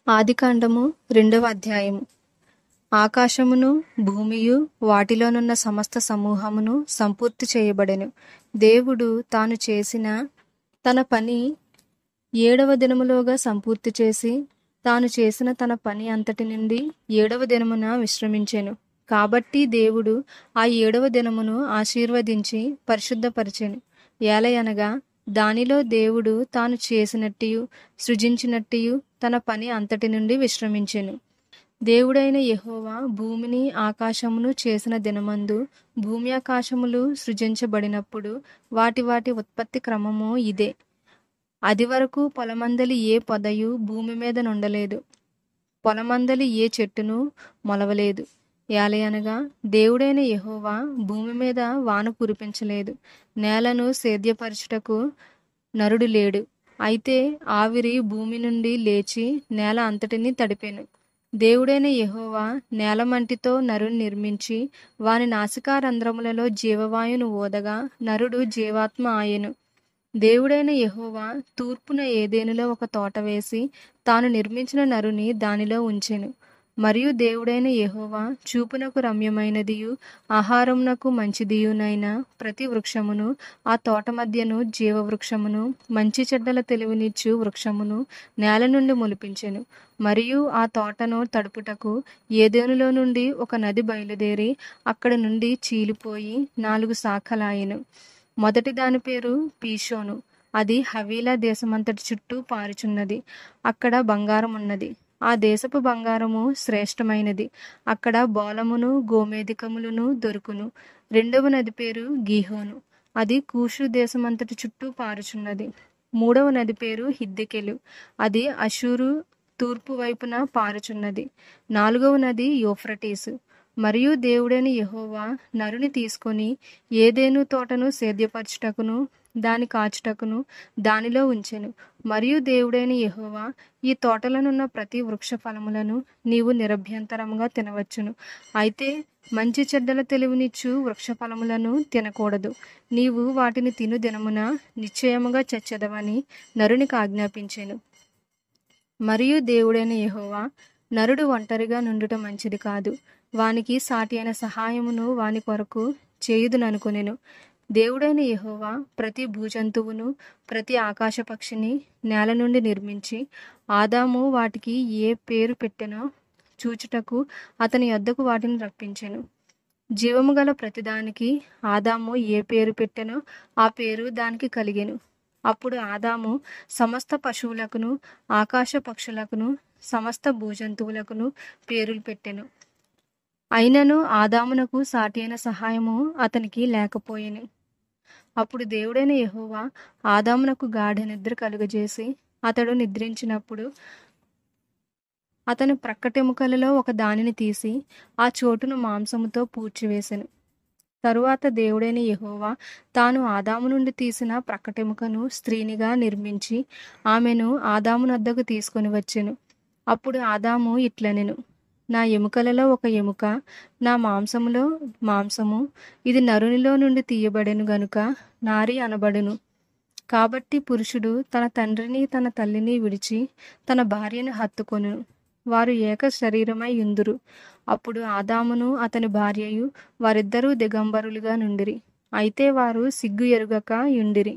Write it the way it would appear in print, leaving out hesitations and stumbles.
ఆదికాండము 2వ అధ్యాయము. ఆకాశమును భూమియు వాటిలోనున్న సమస్త సమూహమును సంపూర్తి చేయబడెను. దేవుడు తాను చేసిన తన పని 7వ దినములోగా సంపూర్తి చేసి తాను చేసిన తన పని అంతటి నుండి 7వ దినమున విశ్రమించెను. కాబట్టి దేవుడు ఆ 7వ దినమును ఆశీర్వదించి పరిశుద్ధపరిచెను. ఏలయనగా దానిలో దేవుడు తాను చేసినట్టియు సృజించినట్టియు తన పని అంతటి నుండి విశ్రమించెను. దేవుడైన యెహోవా భూమిని ఆకాశమును చేసిన దినమందు భూమి ఆకాశములు సృజించబడినప్పుడు వాటి వాటి ఉత్పత్తి క్రమము ఇదే. అది వరకు పొలమందలి ఏ పొదయు భూమి మీద నుండలేదు, పొలమందలి ఏ చెట్టును మొలవలేదు. ఏలయనగా దేవుడైన యెహోవా భూమి మీద వాన కురిపించలేదు, నేలను సేద్యపరచుటకు నరుడు లేడు. అయితే ఆవిరి భూమి నుండి లేచి నేల అంతటినీ తడిపెను. దేవుడైన యెహోవా నేలమంటితో నరుని నిర్మించి వాని నాసికారంధ్రములలో జీవవాయువును ఊదగా నరుడు జీవాత్మ ఆయెను. దేవుడైన యెహోవా తూర్పున ఏదెనులో ఒక తోట వేసి తాను నిర్మించిన నరుని దానిలో ఉంచెను. మరియు దేవుడైన యెహోవా చూపునకు రమ్యమైనదియు ఆహారమునకు మంచిదియునైన ప్రతి వృక్షమును, ఆ తోట మధ్యను జీవవృక్షమును, మంచి చెడ్డల తెలివినిచ్చు వృక్షమును నేల నుండి మొలిపించెను. మరియు ఆ తోటను తడుపుటకు ఏదెనులో నుండి ఒక నది బయలుదేరి అక్కడి నుండి చీలిపోయి 4 శాఖలాయెను. మొదటి దాని పేరు పీషోను. అది హవీలా దేశమంతటి చుట్టూ పారుచున్నది. అక్కడ బంగారం ఉన్నది. ఆ దేశపు బంగారము శ్రేష్టమైనది. అక్కడ బోలమును గోమేధికములను దొరుకును. రెండవ నది పేరు గీహోను. అది కూషు దేశమంతటి చుట్టూ పారుచున్నది. మూడవ నది పేరు హిద్దెకెలు. అది అషూరు తూర్పు వైపున పారుచున్నది. నాలుగవ నది యూఫ్రటీసు. మరియు దేవుడైన యెహోవా నరుని తీసుకొని ఏదెను తోటను సేద్యపరచుటకును దాని కాచుటకును దానిలో ఉంచెను. మరియు దేవుడైన యెహోవా ఈ తోటలనున్న ప్రతి వృక్ష ఫలములను నీవు నిరభ్యంతరముగా తినవచ్చును. అయితే మంచి చెడ్డల తెలివినిచ్చు వృక్ష ఫలములను తినకూడదు. నీవు వాటిని తిను దినమున నిశ్చయముగా చచ్చెదవని నరునికి ఆజ్ఞాపించెను. మరియు దేవుడైన యెహోవా నరుడు ఒంటరిగా నుండుట మంచిది కాదు, వానికి సాటి అయిన సహాయమును వాని కొరకు చేయుదుననుకొనెను. దేవుడైన యెహోవా ప్రతి భూజంతువును ప్రతి ఆకాశ పక్షిని నేల నుండి నిర్మించి ఆదాము వాటికి ఏ పేరు పెట్టెనో చూచుటకు అతని యొద్దకు వాటిని రప్పించెను. జీవము గల ప్రతిదానికి ఆదాము ఏ పేరు పెట్టెనో ఆ పేరు దానికి కలిగెను. అప్పుడు ఆదాము సమస్త పశువులకును ఆకాశ పక్షులకును సమస్త భూజంతువులకును పేరులు పెట్టెను. అయినను ఆదామునకు సాటి అయిన సహాయము అతనికి లేకపోయెను. అప్పుడు దేవుడైన యెహోవా ఆదామునకు గాఢ నిద్ర కలుగజేసి అతడు నిద్రించినప్పుడు అతని ప్రక్కటెముకలలో ఒక దానిని తీసి ఆ చోటును మాంసముతో పూడ్చివేసెను. తరువాత దేవుడైన యెహోవా తాను ఆదాము నుండి తీసిన ప్రక్కటెముకను స్త్రీనిగా నిర్మించి ఆమెను ఆదాము నద్దకు తీసుకొని వచ్చెను. అప్పుడు ఆదాము ఇట్లనెను, నా ఎముకలలో ఒక ఎముక, నా మాంసములో మాంసము, ఇది నరునిలో నుండి తీయబడెను గనుక నారి అనబడును. కాబట్టి పురుషుడు తన తండ్రిని తన తల్లిని విడిచి తన భార్యను హత్తుకొను, వారు ఏక శరీరమై యుందురు. అప్పుడు ఆదామును అతని భార్యయు వారిద్దరూ దిగంబరులుగా నుండిరి. అయితే వారు సిగ్గు ఎరుగక యుండిరి.